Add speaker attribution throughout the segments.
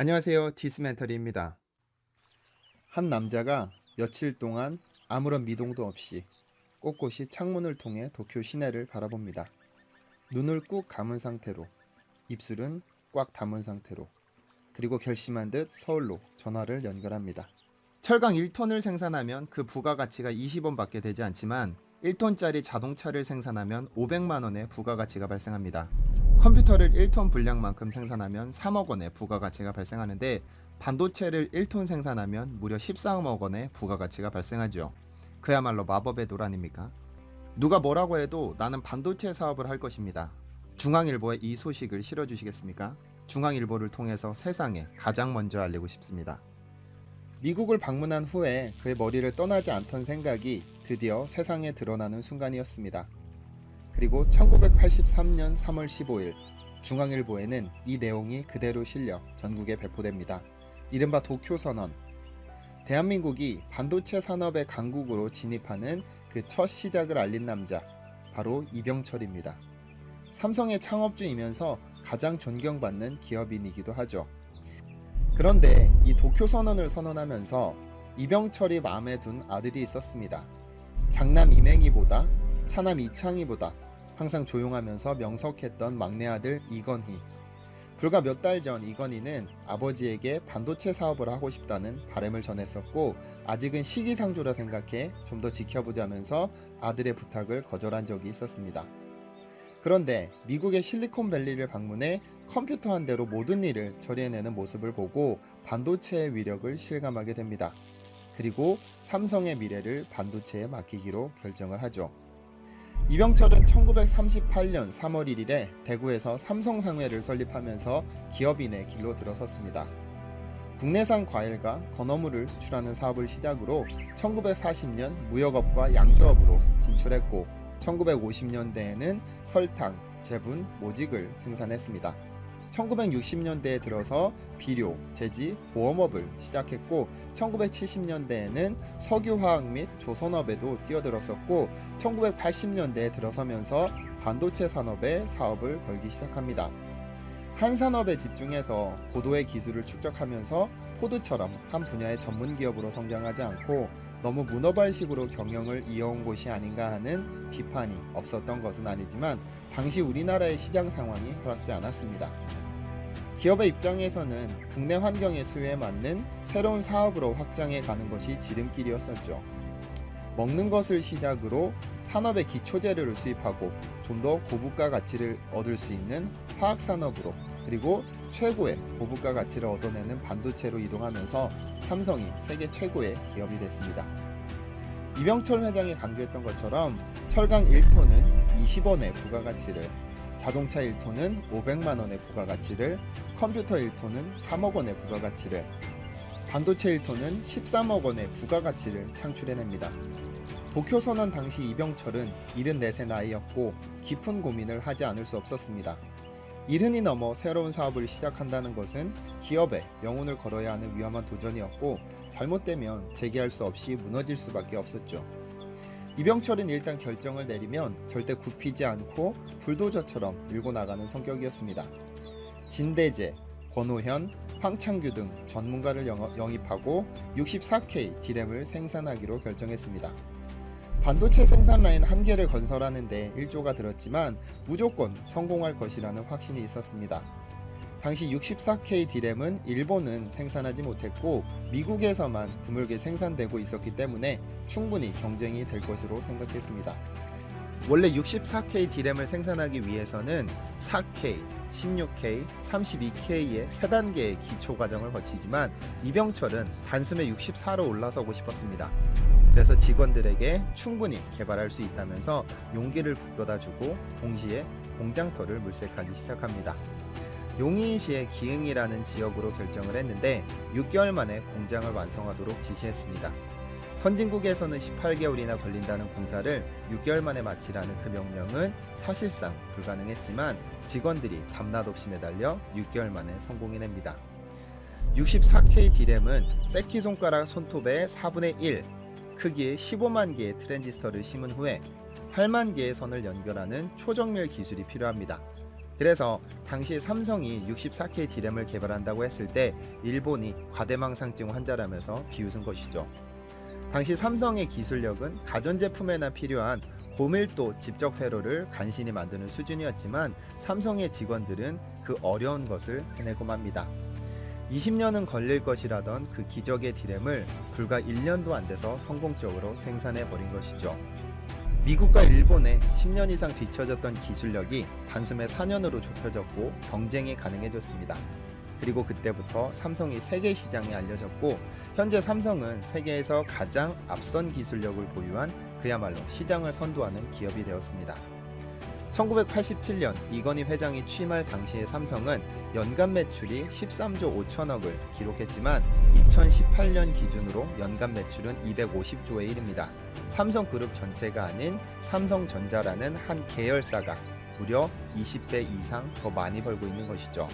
Speaker 1: 안녕하세요. 디스멘터리입니다. 한 남자가 며칠 동안 아무런 미동도 없이 꼿꼿이 창문을 통해 도쿄 시내를 바라봅니다. 눈을 꾹 감은 상태로, 입술은 꽉 다문 상태로, 그리고 결심한 듯 서울로 전화를 연결합니다. 철강 1톤을 생산하면 그 부가가치가 20원 밖에 되지 않지만 1톤짜리 자동차를 생산하면 500만 원의 부가가치가 발생합니다. 컴퓨터를 1톤 분량만큼 생산하면 3억 원의 부가가치가 발생하는데 반도체를 1톤 생산하면 무려 13억 원의 부가가치가 발생하죠. 그야말로 마법의 돌 아닙니까? 누가 뭐라고 해도 나는 반도체 사업을 할 것입니다. 중앙일보에 이 소식을 실어주시겠습니까? 중앙일보를 통해서 세상에 가장 먼저 알리고 싶습니다. 미국을 방문한 후에 그의 머리를 떠나지 않던 생각이 드디어 세상에 드러나는 순간이었습니다. 그리고 1983년 3월 15일 중앙일보에는 이 내용이 그대로 실려 전국에 배포됩니다. 이른바 도쿄선언. 대한민국이 반도체 산업의 강국으로 진입하는 그 첫 시작을 알린 남자, 바로 이병철입니다. 삼성의 창업주이면서 가장 존경받는 기업인이기도 하죠. 그런데 이 도쿄선언을 선언하면서 이병철이 마음에 둔 아들이 있었습니다. 장남 이맹희보다 차남 이창희보다 항상 조용하면서 명석했던 막내 아들 이건희. 불과 몇 달 전 이건희는 아버지에게 반도체 사업을 하고 싶다는 바람을 전했었고 아직은 시기상조라 생각해 좀 더 지켜보자면서 아들의 부탁을 거절한 적이 있었습니다. 그런데 미국의 실리콘밸리를 방문해 컴퓨터 한 대로 모든 일을 처리해내는 모습을 보고 반도체의 위력을 실감하게 됩니다. 그리고 삼성의 미래를 반도체에 맡기기로 결정을 하죠. 이병철은 1938년 3월 1일에 대구에서 삼성상회를 설립하면서 기업인의 길로 들어섰습니다. 국내산 과일과 건어물을 수출하는 사업을 시작으로 1940년 무역업과 양조업으로 진출했고 1950년대에는 설탕, 제분, 모직을 생산했습니다. 1960년대에 들어서 비료, 제지, 보험업을 시작했고 1970년대에는 석유화학 및 조선업에도 뛰어들었었고 1980년대에 들어서면서 반도체 산업에 사업을 걸기 시작합니다. 한 산업에 집중해서 고도의 기술을 축적하면서 포드처럼 한 분야의 전문 기업으로 성장하지 않고 너무 문어발식으로 경영을 이어온 곳이 아닌가 하는 비판이 없었던 것은 아니지만 당시 우리나라의 시장 상황이 허락지 않았습니다. 기업의 입장에서는 국내 환경의 수요에 맞는 새로운 사업으로 확장해 가는 것이 지름길이었었죠. 먹는 것을 시작으로 산업의 기초재료를 수입하고 좀 더 고부가 가치를 얻을 수 있는 화학산업으로 그리고 최고의 고부가 가치를 얻어내는 반도체로 이동하면서 삼성이 세계 최고의 기업이 됐습니다. 이병철 회장이 강조했던 것처럼 철강 1톤은 20원의 부가가치를, 자동차 1톤은 500만 원의 부가가치를, 컴퓨터 1톤은 3억 원의 부가가치를, 반도체 1톤은 13억 원의 부가가치를 창출해냅니다. 도쿄선언 당시 이병철은 74세 나이였고 깊은 고민을 하지 않을 수 없었습니다. 70이 넘어 새로운 사업을 시작한다는 것은 기업의 명운을 걸어야 하는 위험한 도전이었고 잘못되면 재기할 수 없이 무너질 수밖에 없었죠. 이병철은 일단 결정을 내리면 절대 굽히지 않고 불도저처럼 밀고 나가는 성격이었습니다. 진대재, 권오현, 황창규 등 전문가를 영입하고 64K D램을 생산하기로 결정했습니다. 반도체 생산 라인 한 개를 건설하는데 1조가 들었지만 무조건 성공할 것이라는 확신이 있었습니다. 당시 64K D램은 일본은 생산하지 못했고 미국에서만 드물게 생산되고 있었기 때문에 충분히 경쟁이 될 것으로 생각했습니다. 원래 64K D램을 생산하기 위해서는 4K, 16K, 32K의 3단계의 기초 과정을 거치지만 이병철은 단숨에 64로 올라서고 싶었습니다. 그래서 직원들에게 충분히 개발할 수 있다면서 용기를 북돋아주고 동시에 공장터를 물색하기 시작합니다. 용인시의 기흥이라는 지역으로 결정을 했는데 6개월 만에 공장을 완성하도록 지시했습니다. 선진국에서는 18개월이나 걸린다는 공사를 6개월 만에 마치라는 그 명령은 사실상 불가능했지만 직원들이 밤낮 없이 매달려 6개월 만에 성공해냅니다. 64K D램은 새끼손가락 손톱의 4분의 1, 크기의 15만 개의 트랜지스터를 심은 후에 8만 개의 선을 연결하는 초정밀 기술이 필요합니다. 그래서 당시 삼성이 64K D램을 개발한다고 했을 때 일본이 과대망상증 환자라면서 비웃은 것이죠. 당시 삼성의 기술력은 가전제품에나 필요한 고밀도 집적 회로를 간신히 만드는 수준이었지만 삼성의 직원들은 그 어려운 것을 해내고 맙니다. 20년은 걸릴 것이라던 그 기적의 D램을 불과 1년도 안 돼서 성공적으로 생산해 버린 것이죠. 미국과 일본의 10년 이상 뒤처졌던 기술력이 단숨에 4년으로 좁혀졌고 경쟁이 가능해졌습니다. 그리고 그때부터 삼성이 세계 시장에 알려졌고 현재 삼성은 세계에서 가장 앞선 기술력을 보유한 그야말로 시장을 선도하는 기업이 되었습니다. 1987년 이건희 회장이 취임할 당시의 삼성은 연간 매출이 13조 5천억을 기록했지만 2018년 기준으로 연간 매출은 250조에 이릅니다. 삼성그룹 전체가 아닌 삼성전자라는 한 계열사가 무려 20배 이상 더 많이 벌고 있는 것이죠.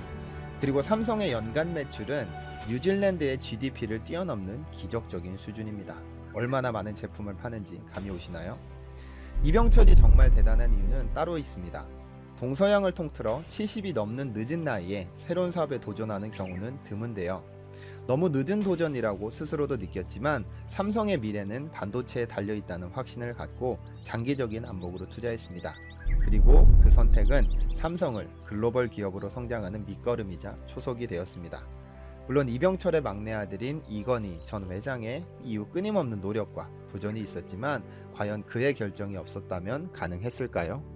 Speaker 1: 그리고 삼성의 연간 매출은 뉴질랜드의 GDP를 뛰어넘는 기적적인 수준입니다. 얼마나 많은 제품을 파는지 감이 오시나요? 이병철이 정말 대단한 이유는 따로 있습니다. 동서양을 통틀어 70이 넘는 늦은 나이에 새로운 사업에 도전하는 경우는 드문데요. 너무 늦은 도전이라고 스스로도 느꼈지만 삼성의 미래는 반도체에 달려있다는 확신을 갖고 장기적인 안목으로 투자했습니다. 그리고 그 선택은 삼성을 글로벌 기업으로 성장하는 밑거름이자 초석이 되었습니다. 물론 이병철의 막내 아들인 이건희 전 회장의 이후 끊임없는 노력과 도전이 있었지만 과연 그의 결정이 없었다면 가능했을까요?